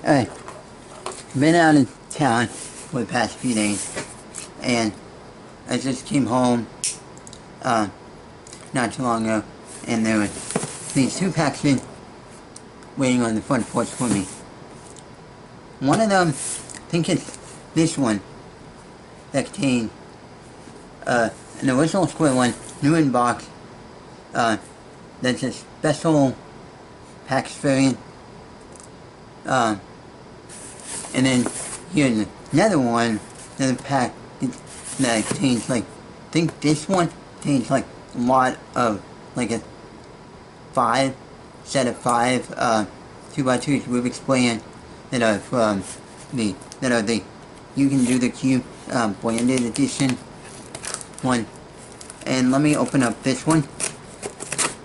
Alright, been out of town for the past few days, and I just came home, not too long ago, and there were these two packages waiting on the front porch for me. One of them, I think it's this one, that contained, an original Square-1, new in box, that's a special package variant, and then here's another one, another pack that contains, like, I think this one contains, like, a lot of, like, a set of five, 2x2's Rubik's brand that are from the You Can Do the Cube, branded edition one. And let me open up this one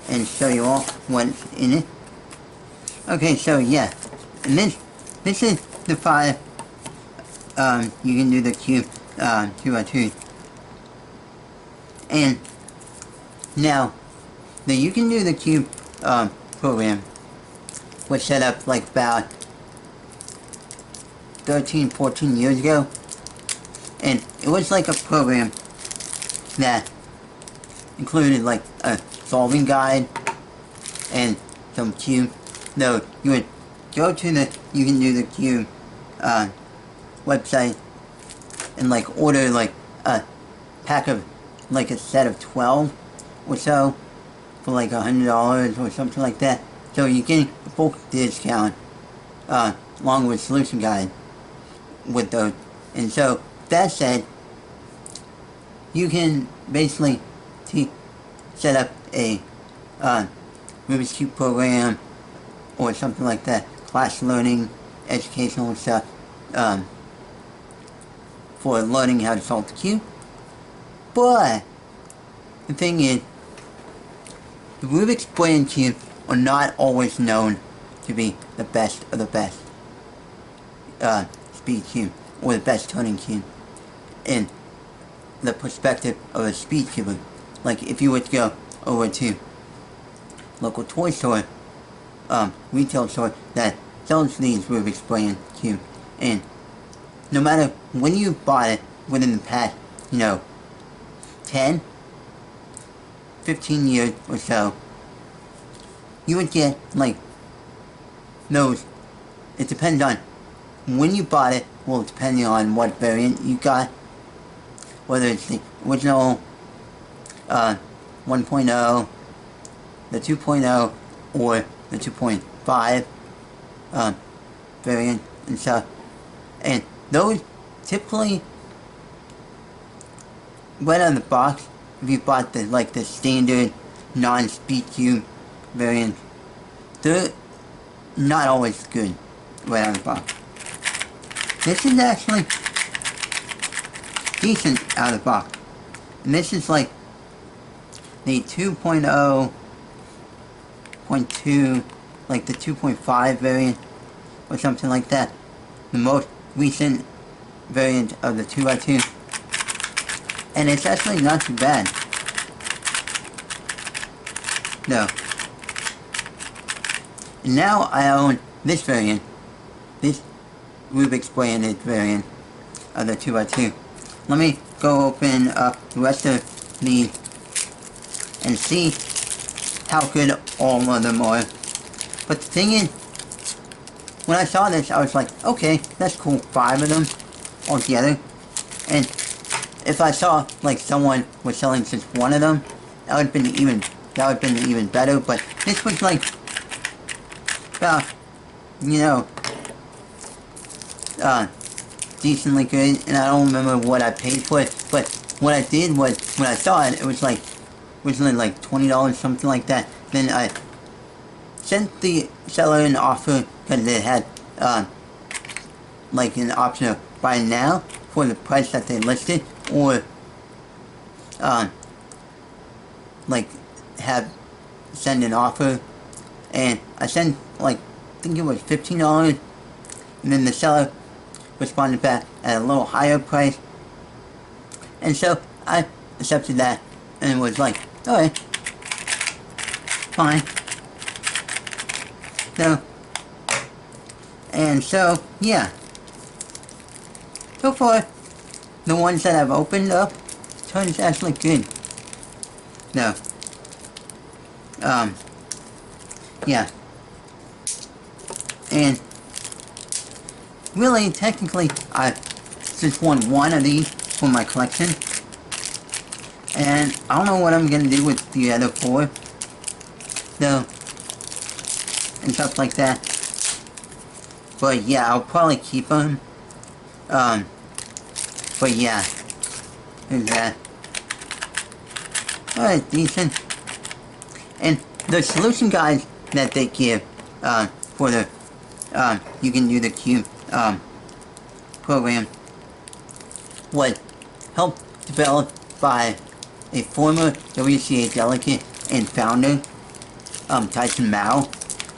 and show you all what's in it. Okay, so yeah, and this is the five, You Can Do the Cube, 2x2. And now, the You Can Do the Cube, program was set up like about 13, 14 years ago. And it was like a program that included like a solving guide and some cube. No, you would go to the You Can Do the Cube website and like order like a pack of like a set of 12 or so for like $100 or something like that. So you're getting a full discount along with solution guide with those. And so that said, you can basically set up a Rubik's Cube program or something like that, class learning, educational stuff, for learning how to solve the cube. But the thing is, the Rubik's brand cube are not always known to be the best of the best speed cube or the best turning cube in the perspective of a speed cuber. Like if you were to go over to local toy store, retail store that sells these Rubik's brand cube, and no matter when you bought it within the past, 10, 15 years or so, you would get like those. It depends on when you bought it, well, depending on what variant you got, whether it's the original 1.0, the 2.0, or the 2.5 variant and stuff. And those typically, right out of the box, if you bought the standard non-speed cube variant, they're not always good right out of the box. This is actually decent out of the box. And this is like the 2.0.2, like the 2.5 variant or something like that. The most recent variant of the 2x2. And it's actually not too bad. No. And now I own this variant. This Rubik's branded variant of the 2x2. Let me go open up the rest of these and see how good all of them are. But the thing is, when I saw this, I was like, okay, that's cool, 5 of them altogether. And if I saw like someone was selling just one of them, that would have been even better. But this was like about, decently good, and I don't remember what I paid for it. But what I did was, when I saw it, it was like originally like $20, something like that. Then I sent the seller an offer because they had like an option of buy now for the price that they listed, or like send an offer. And I sent like, I think it was $15, and then the seller responded back at a little higher price, and so I accepted that and was like, alright, fine. So, And so, yeah. So far, the ones that I've opened up turns actually good. No. Yeah. And really, technically, I just want one of these for my collection. And I don't know what I'm gonna do with the other four, though, and stuff like that. But yeah, I'll probably keep them. But yeah, there's that. Alright, decent. And the solution guides that they give, for the, you can do the cube, program, was helped developed by a former WCA delegate and founder, Tyson Mao,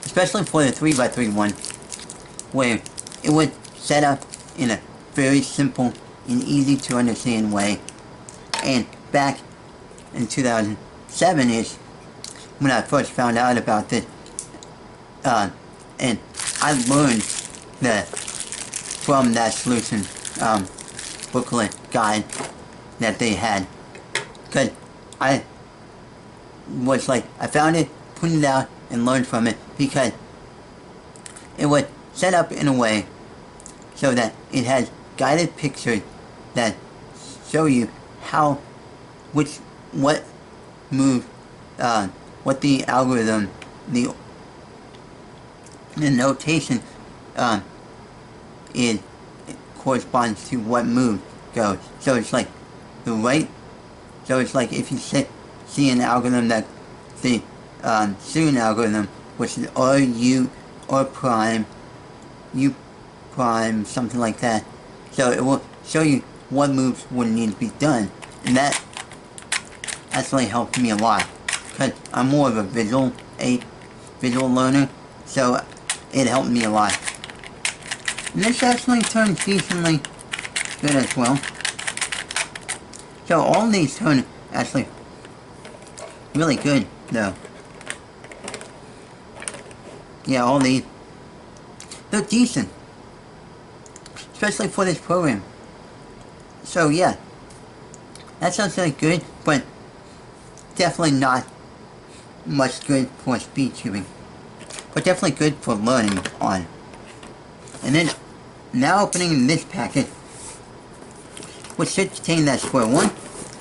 especially for the 3x3 one, where it was set up in a very simple and easy to understand way. And back in 2007-ish, when I first found out about this, and I learned that from that solution booklet guide that they had, because I was like, I found it, put it out, and learned from it, because it was set up in a way so that it has guided pictures that show you how, what move, what the algorithm, the notation, it corresponds to what move goes. So it's like the right, so it's like if you see an algorithm that, the student algorithm, which is RU, or prime, U prime, something like that. So it will show you what moves would need to be done, and that actually helped me a lot, because I'm more of a visual learner, so it helped me a lot. And this actually turned decently good as well. So all these turn actually really good, though. Yeah, all these, they're decent, especially for this program. So yeah, that sounds really good, but definitely not much good for speed tubing, but definitely good for learning on. And then, now opening this packet, which should contain that Square-1,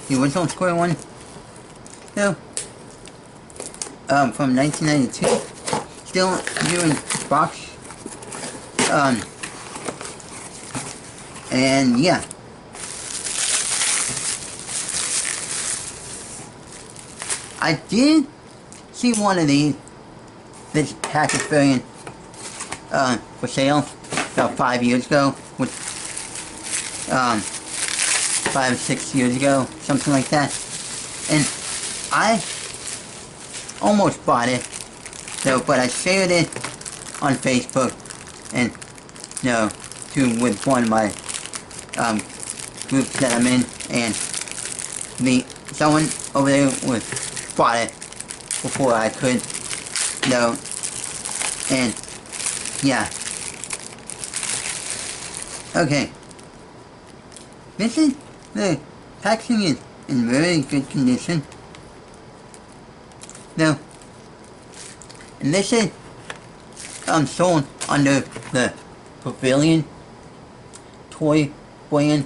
the original Square-1, so, from 1992, still here in the box, and yeah. I did see one of these, this package variant, for sale about 5 years ago, with, 5 or 6 years ago, something like that, and I almost bought it, so, but I shared it on Facebook, and, with one of my, groups that I'm in, and someone over there bought it before I could, and, yeah. Okay. The packaging is in very good condition. Now, and this is, sold under the Pavilion toy brand,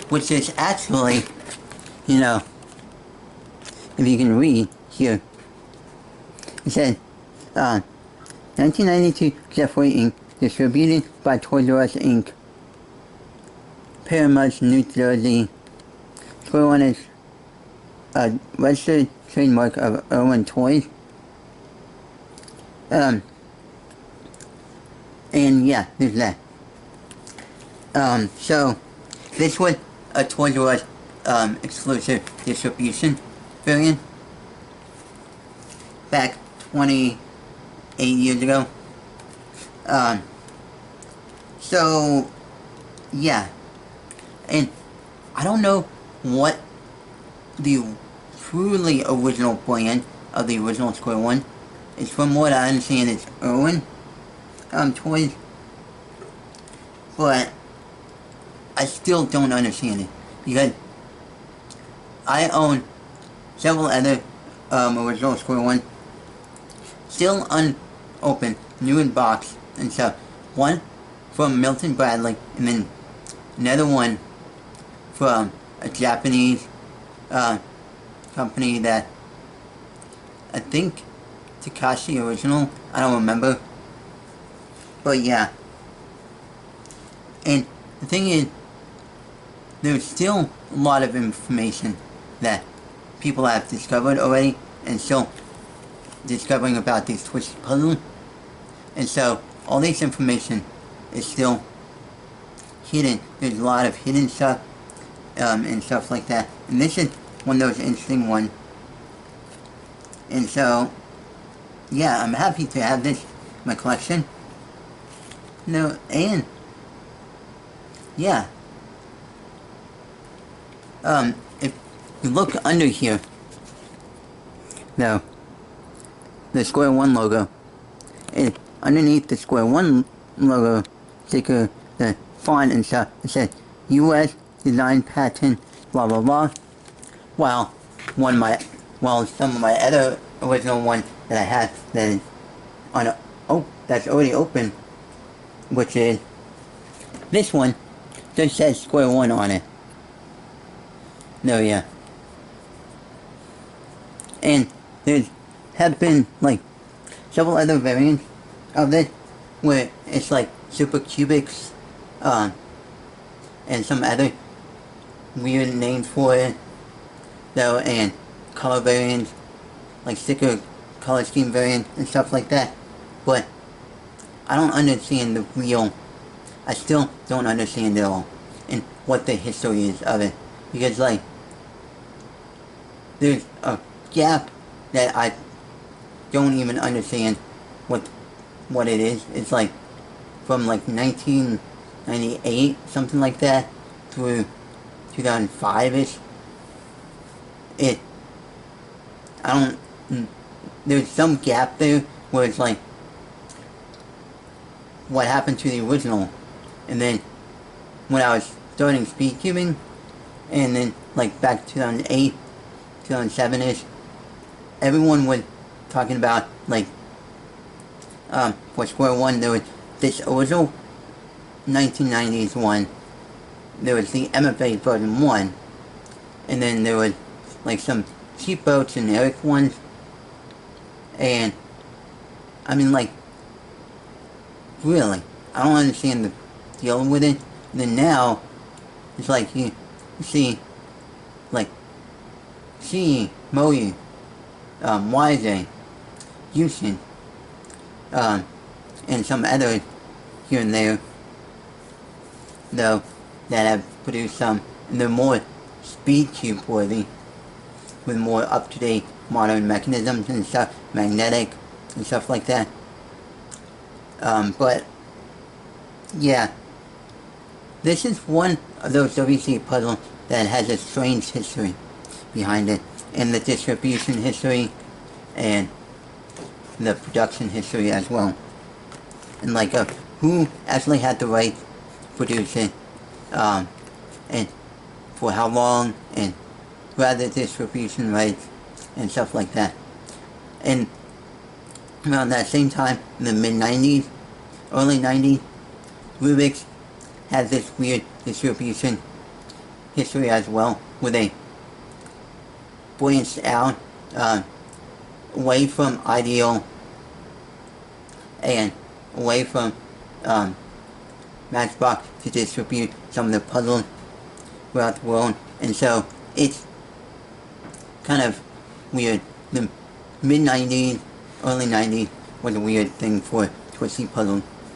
which is actually, if you can read here, it says, 1992 Jeffrey Inc., distributed by Toys R Us Inc., Paramus, New Jersey. Square-1 is a registered trademark of Irwin Toys. And yeah, there's that. So, this was a Toys R Us, exclusive distribution variant back 28 years ago. So, yeah. And I don't know what the truly original brand of the original Square-1 is. From what I understand, it's Irwin Toys, but I still don't understand it, because I own several other original Square-1, still unopened, new in box and stuff. One from Milton Bradley, and then another one from a Japanese company that I think Takashi Original, I don't remember, but yeah. And the thing is, there's still a lot of information that people have discovered already, and still discovering about these twisted puzzles. And so all this information is still hidden. There's a lot of hidden stuff and stuff like that. And this is one of those interesting ones. And so, yeah, I'm happy to have this in my collection. No, and yeah. If you look under here, now, the Square-1 logo, and underneath the Square-1 logo sticker, the font and stuff, it says U.S. Design Patent, blah blah blah. While some of my other original one that I have that is on that's already open, which is this one, just says Square-1 on it. No, yeah. And there have been like several other variants of it where it's like super cubics, and some other weird names for it, though, and color variants, like sticker color scheme variant and stuff like that. But I don't understand the real. I still don't understand it all, and what the history is of it, because like there's a gap that I don't even understand what it is. It's like from like 1998, something like that, through 2005-ish. There's some gap there where it's like, what happened to the original? And then when I was starting speedcubing, and then like back to 2008, 2007-ish, everyone was talking about like, for Square-1, there was this original 1990s one, there was the MFA version 1, and then there was like some cheapo generic ones, and I mean, like, really, I don't understand the deal with it. And then now, it's like you see, like, Moe, YJ, Houston, and some others here and there, though, that have produced some, and they're more speedcube worthy, with more up-to-date modern mechanisms and stuff, magnetic and stuff like that. But yeah, this is one of those WC puzzles that has a strange history behind it, and the distribution history and the production history as well, and like who actually had the right to produce it, and for how long, and who had the distribution rights and stuff like that. And around that same time, in the mid-90s, early 90s, Rubik had this weird distribution history as well, where they branched out away from Ideal and away from Matchbox to distribute some of the puzzles throughout the world. And so it's kind of weird. The mid-90s, early 90s was a weird thing for twisty puzzles.